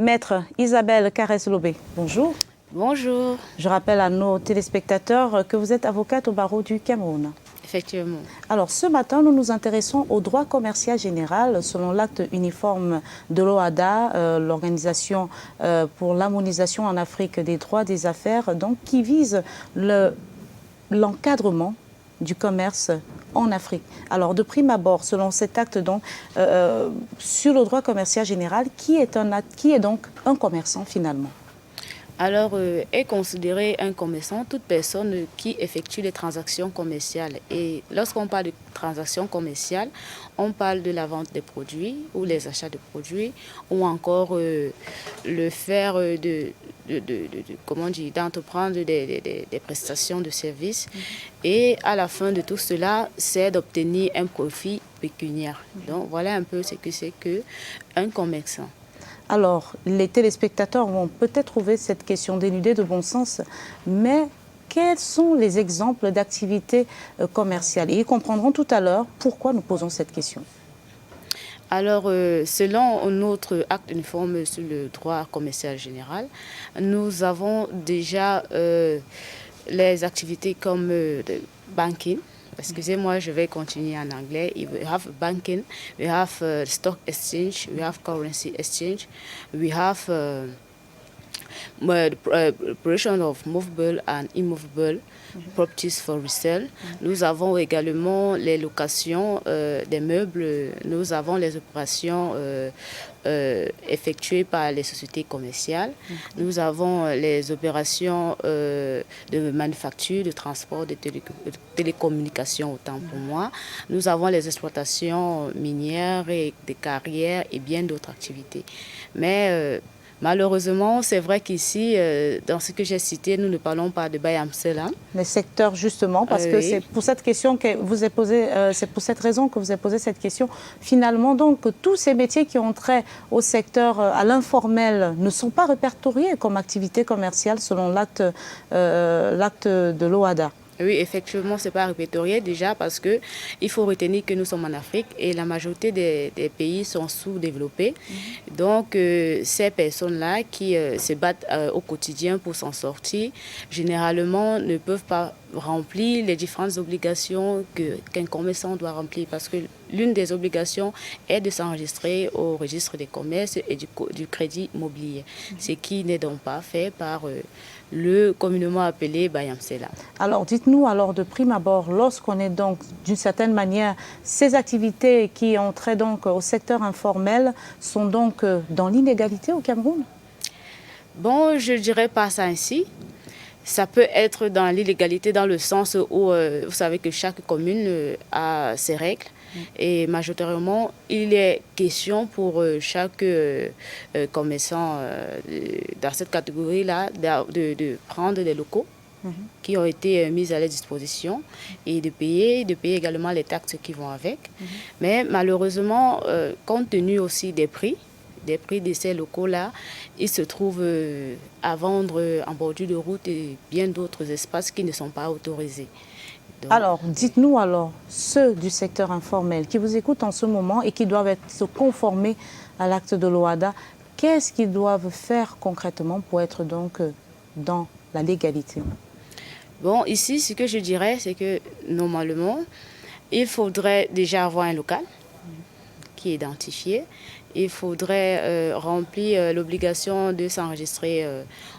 Maître Isabelle Carès-Lobé, bonjour. Bonjour. Je rappelle à nos téléspectateurs que vous êtes avocate au barreau du Cameroun. Effectivement. Alors, ce matin, nous nous intéressons au droit commercial général selon l'acte uniforme de l'OHADA, l'Organisation pour l'harmonisation en Afrique des droits des affaires, donc, qui vise l'encadrement du commerce en Afrique. Alors, de prime abord, selon cet acte donc, sur le droit commercial général, qui est donc un commerçant finalement? Alors, est considéré un commerçant toute personne qui effectue des transactions commerciales. Et lorsqu'on parle de transactions commerciales, on parle de la vente des produits ou les achats de produits ou encore le faire d'entreprendre des prestations de services. Et à la fin de tout cela, c'est d'obtenir un profit pécuniaire. Donc, voilà un peu ce que c'est qu'un commerçant. Alors, les téléspectateurs vont peut-être trouver cette question dénudée de bon sens, mais quels sont les exemples d'activités commerciales? Et ils comprendront tout à l'heure pourquoi nous posons cette question. Alors, selon notre acte uniforme sur le droit commercial général, nous avons déjà les activités comme le banking. Excusez-moi, je vais continuer en anglais. We have banking, we have stock exchange, we have currency exchange, we have operation of movable and immovable properties for resale. Nous avons également les locations des meubles. Nous avons les opérations effectuées par les sociétés commerciales. Nous avons les opérations de manufacture, de transport, de télécommunications, autant pour moi. Nous avons les exploitations minières et des carrières et bien d'autres activités. Mais malheureusement, c'est vrai qu'ici, dans ce que j'ai cité, nous ne parlons pas de Bayamsela. Les secteurs, justement, parce que c'est pour cette question que vous avez posé, c'est pour cette raison que vous avez posé cette question. Finalement, donc, tous ces métiers qui ont trait au secteur, à l'informel, ne sont pas répertoriés comme activité commerciale selon l'acte de l'OHADA. Oui, effectivement, ce n'est pas répertorié déjà parce qu'il faut retenir que nous sommes en Afrique et la majorité des pays sont sous-développés. Donc, ces personnes-là qui se battent au quotidien pour s'en sortir, généralement ne peuvent pas remplir les différentes obligations qu'un commerçant doit remplir parce que l'une des obligations est de s'enregistrer au registre des commerces et du crédit immobilier, ce qui n'est donc pas fait par le communément appelé Bayamsela. Alors, dites-nous alors de prime abord, lorsqu'on est donc d'une certaine manière, ces activités qui ont trait donc au secteur informel sont donc dans l'inégalité au Cameroun? Bon, je ne dirais pas ça ainsi. Ça peut être dans l'illégalité dans le sens où vous savez que chaque commune a ses règles. Et majoritairement, il est question pour chaque commerçant dans cette catégorie-là de prendre des locaux qui ont été mis à leur disposition et de payer également les taxes qui vont avec. Mais malheureusement, compte tenu aussi des prix de ces locaux-là, ils se trouvent à vendre en bordure de route et bien d'autres espaces qui ne sont pas autorisés. Donc, alors, dites-nous alors, ceux du secteur informel qui vous écoutent en ce moment et qui doivent se conformer à l'acte de l'OHADA, qu'est-ce qu'ils doivent faire concrètement pour être donc dans la légalité? Bon, ici, ce que je dirais, c'est que normalement, il faudrait déjà avoir un local qui est identifié. Il faudrait remplir l'obligation de s'enregistrer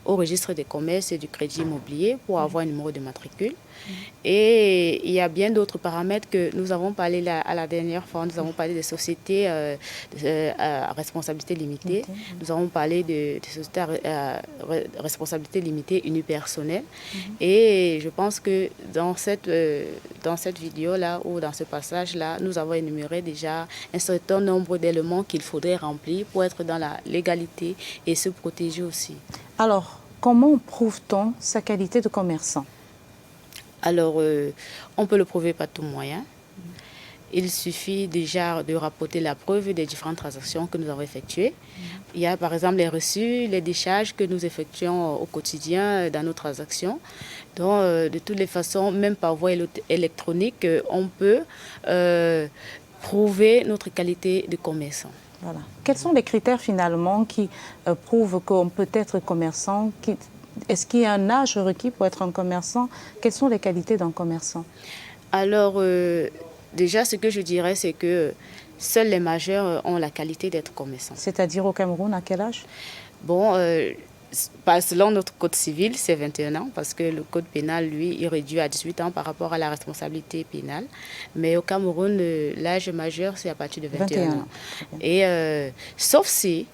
au registre des commerces et du crédit immobilier pour avoir un numéro de matricule. Et il y a bien d'autres paramètres que nous avons parlé à la dernière fois. Nous avons parlé des sociétés à responsabilité limitée. Nous avons parlé des sociétés à responsabilité limitée unipersonnelle. Et je pense que dans cette vidéo-là ou dans ce passage-là, nous avons énuméré déjà un certain nombre d'éléments qu'il faudrait remplir pour être dans la légalité et se protéger aussi. Alors, comment prouve-t-on sa qualité de commerçant? Alors, on peut le prouver par tout moyen. Il suffit déjà de rapporter la preuve des différentes transactions que nous avons effectuées. Il y a par exemple les reçus, les décharges que nous effectuons au quotidien dans nos transactions. Donc, de toutes les façons, même par voie électronique, on peut prouver notre qualité de commerçant. Voilà. Quels sont les critères finalement qui prouvent qu'on peut être commerçant? Est-ce qu'il y a un âge requis pour être un commerçant? Quelles sont les qualités d'un commerçant? Alors, déjà, ce que je dirais, c'est que seuls les majeurs ont la qualité d'être commerçants. C'est-à-dire au Cameroun, à quel âge? Bon, selon notre code civil, c'est 21 ans, parce que le code pénal, lui, il réduit à 18 ans par rapport à la responsabilité pénale. Mais au Cameroun, l'âge majeur, c'est à partir de 21 ans. Et sauf si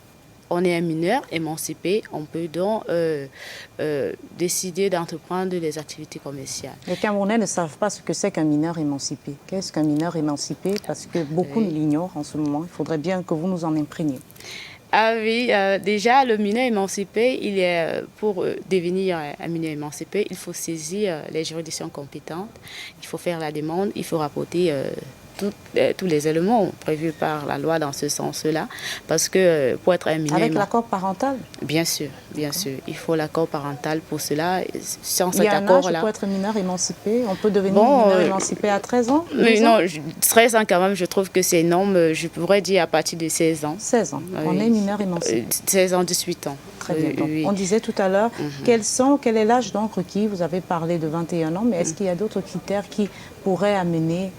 on est un mineur émancipé, on peut donc décider d'entreprendre des activités commerciales. Les Camerounais ne savent pas ce que c'est qu'un mineur émancipé. Qu'est-ce qu'un mineur émancipé? Parce que beaucoup l'ignorent en ce moment. Il faudrait bien que vous nous en imprégniez. Ah oui, déjà, le mineur émancipé, pour devenir un mineur émancipé, il faut saisir les juridictions compétentes, il faut faire la demande, il faut rapporter tous les éléments prévus par la loi dans ce sens-là, parce que pour être un mineur... Avec l'accord parental? Bien sûr, bien sûr. Il faut l'accord parental pour cela. Sans cet accord-là... Il y a un âge pour être mineur émancipé? On peut devenir mineur émancipé à 13 ans? Mais non, 13 ans quand même, je trouve que c'est énorme. Je pourrais dire à partir de 16 ans. 16 ans, on est mineur émancipé. 16 ans, 18 ans. Très bien. Donc, on disait tout à l'heure, quel est l'âge donc requis? Vous avez parlé de 21 ans, mais est-ce qu'il y a d'autres critères qui pourraient amener...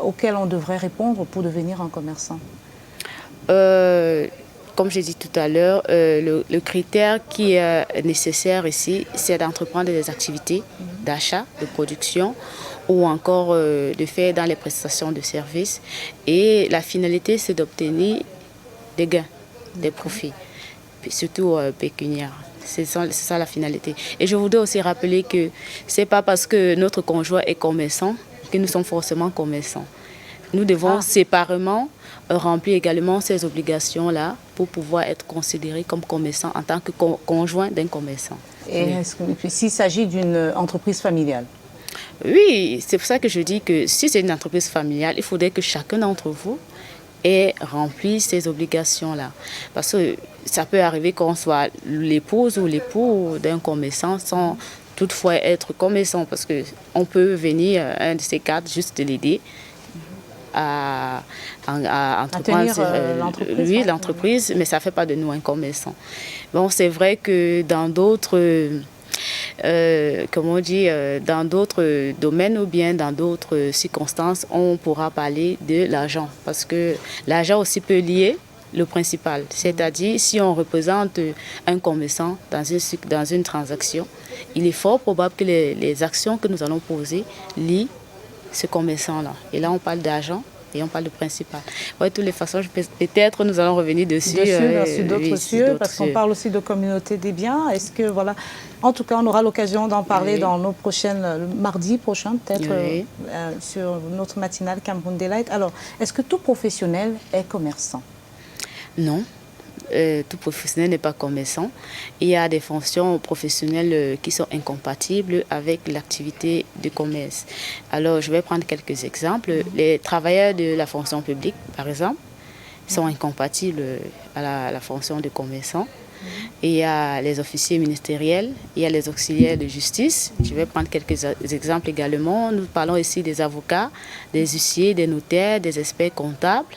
auxquels on devrait répondre pour devenir un commerçant? Comme j'ai dit tout à l'heure, le critère qui est nécessaire ici, c'est d'entreprendre des activités d'achat, de production ou encore de faire dans les prestations de services. Et la finalité, c'est d'obtenir des gains, des profits, surtout pécuniaires. C'est ça la finalité. Et je voudrais aussi rappeler que ce n'est pas parce que notre conjoint est commerçant que nous sommes forcément commerçants. Nous devons séparément remplir également ces obligations-là pour pouvoir être considérés comme commerçants en tant que conjoint d'un commerçant. Et s'il s'agit d'une entreprise familiale? Oui, c'est pour ça que je dis que si c'est une entreprise familiale, il faudrait que chacun d'entre vous ait rempli ces obligations-là. Parce que ça peut arriver qu'on soit l'épouse ou l'époux d'un commerçant sans toutefois être commerçant, parce qu'on peut venir, un de ces quatre, juste l'aider à entreprendre l'entreprise, mais ça ne fait pas de nous un commerçant. Bon, c'est vrai que dans d'autres... dans d'autres domaines ou bien dans d'autres circonstances, on pourra parler de l'argent, parce que l'argent aussi peut lier le principal. C'est-à-dire, si on représente un commerçant dans une transaction, il est fort probable que les actions que nous allons poser lient ce commerçant-là. Et là, on parle d'argent et on parle de principal. Ouais, de toutes les façons, peut-être nous allons revenir dessus. Sur d'autres cieux, parce qu'on parle aussi de communauté des biens. Est-ce que, voilà, en tout cas, on aura l'occasion d'en parler dans nos prochaines, mardi prochain, peut-être, sur notre matinale Cameroun Delight. Alors, est-ce que tout professionnel est commerçant? Non. Tout professionnel n'est pas commerçant. Il y a des fonctions professionnelles qui sont incompatibles avec l'activité de commerce. Alors, je vais prendre quelques exemples. Les travailleurs de la fonction publique, par exemple, sont incompatibles à la fonction de commerçant. Et il y a les officiers ministériels, il y a les auxiliaires de justice. Je vais prendre quelques exemples également. Nous parlons ici des avocats, des huissiers, des notaires, des experts comptables.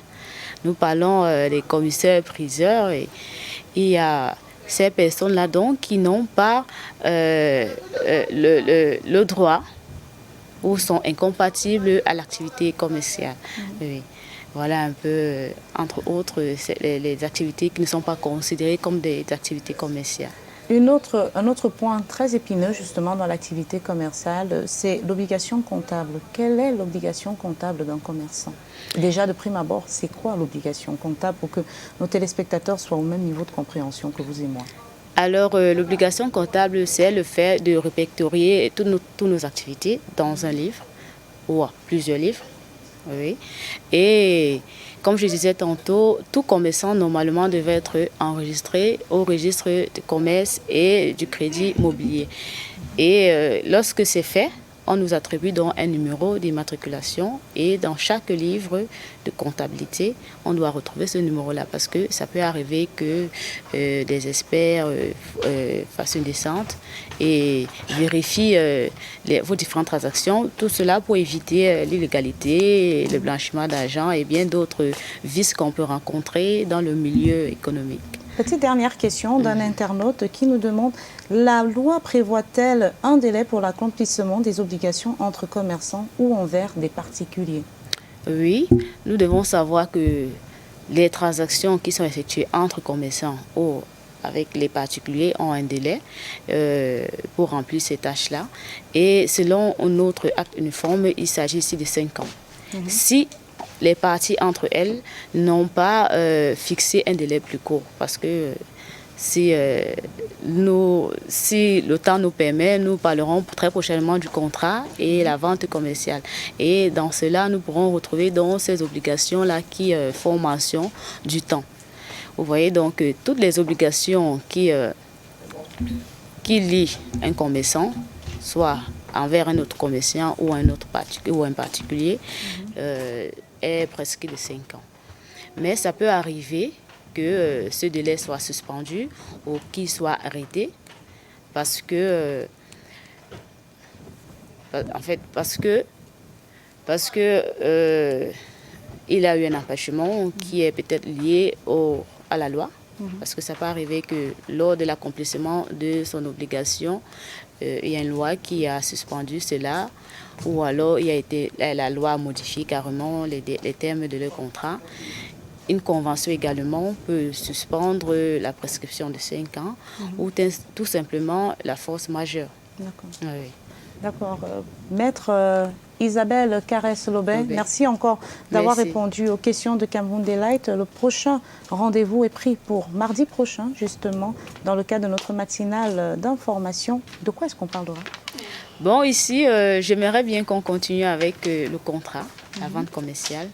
Nous parlons des commissaires-priseurs et il y a ces personnes-là donc qui n'ont pas le droit ou sont incompatibles à l'activité commerciale. Oui. Voilà un peu, entre autres, les activités qui ne sont pas considérées comme des activités commerciales. Un autre point très épineux justement dans l'activité commerciale, c'est l'obligation comptable. Quelle est l'obligation comptable d'un commerçant? Déjà de prime abord, c'est quoi l'obligation comptable pour que nos téléspectateurs soient au même niveau de compréhension que vous et moi? Alors l'obligation comptable, c'est le fait de répertorier toutes nos activités dans un livre ou plusieurs livres. Oui. Et comme je disais tantôt, tout commerçant normalement devait être enregistré au registre de commerce et du crédit immobilier. Et lorsque c'est fait, on nous attribue donc un numéro d'immatriculation et dans chaque livre de comptabilité, on doit retrouver ce numéro-là parce que ça peut arriver que des experts fassent une descente et vérifient vos différentes transactions. Tout cela pour éviter l'illégalité, le blanchiment d'argent et bien d'autres vices qu'on peut rencontrer dans le milieu économique. Petite dernière question d'un internaute qui nous demande: la loi prévoit-elle un délai pour l'accomplissement des obligations entre commerçants ou envers des particuliers? Oui, nous devons savoir que les transactions qui sont effectuées entre commerçants ou avec les particuliers ont un délai pour remplir ces tâches-là. Et selon notre acte uniforme, il s'agit ici de 5 ans. Si les parties entre elles n'ont pas fixé un délai plus court, parce que si le temps nous permet, nous parlerons très prochainement du contrat et la vente commerciale. Et dans cela, nous pourrons retrouver donc ces obligations-là qui font mention du temps. Vous voyez donc toutes les obligations qui lient un commerçant, soit envers un autre commerçant ou un particulier, est presque de 5 ans. Mais ça peut arriver que ce délai soit suspendu ou qu'il soit arrêté parce que il a eu un empêchement qui est peut-être lié à la loi. Parce que ça peut arriver que lors de l'accomplissement de son obligation, il y a une loi qui a suspendu cela, ou alors la loi a modifié carrément les termes de leur contrat. Une convention également peut suspendre la prescription de 5 ans ou tout simplement la force majeure. D'accord. Oui. D'accord. Maître Isabelle Carès-Lobet, merci encore d'avoir répondu aux questions de Cameroun Daylight. Le prochain rendez-vous est pris pour mardi prochain, justement, dans le cadre de notre matinale d'information. De quoi est-ce qu'on parlera? Bon, ici, j'aimerais bien qu'on continue avec le contrat, la vente commerciale.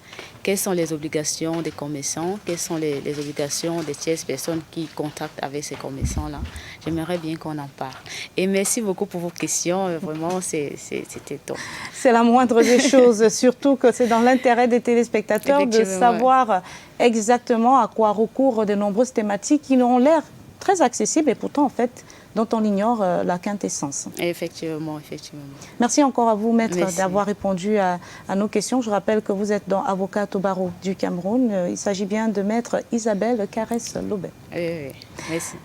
Quelles sont les obligations des commerçants? Quelles sont les obligations des tierces personnes qui contactent avec ces commerçants-là? J'aimerais bien qu'on en parle. Et merci beaucoup pour vos questions. Vraiment, c'était top. C'est la moindre des choses, surtout que c'est dans l'intérêt des téléspectateurs de savoir exactement à quoi recourent de nombreuses thématiques qui ont l'air très accessibles et pourtant, en fait, dont on ignore la quintessence. Effectivement, effectivement. Merci encore à vous, Maître, d'avoir répondu à nos questions. Je rappelle que vous êtes avocate au barreau du Cameroun. Il s'agit bien de Maître Isabelle Carès-Lobet. Oui, merci.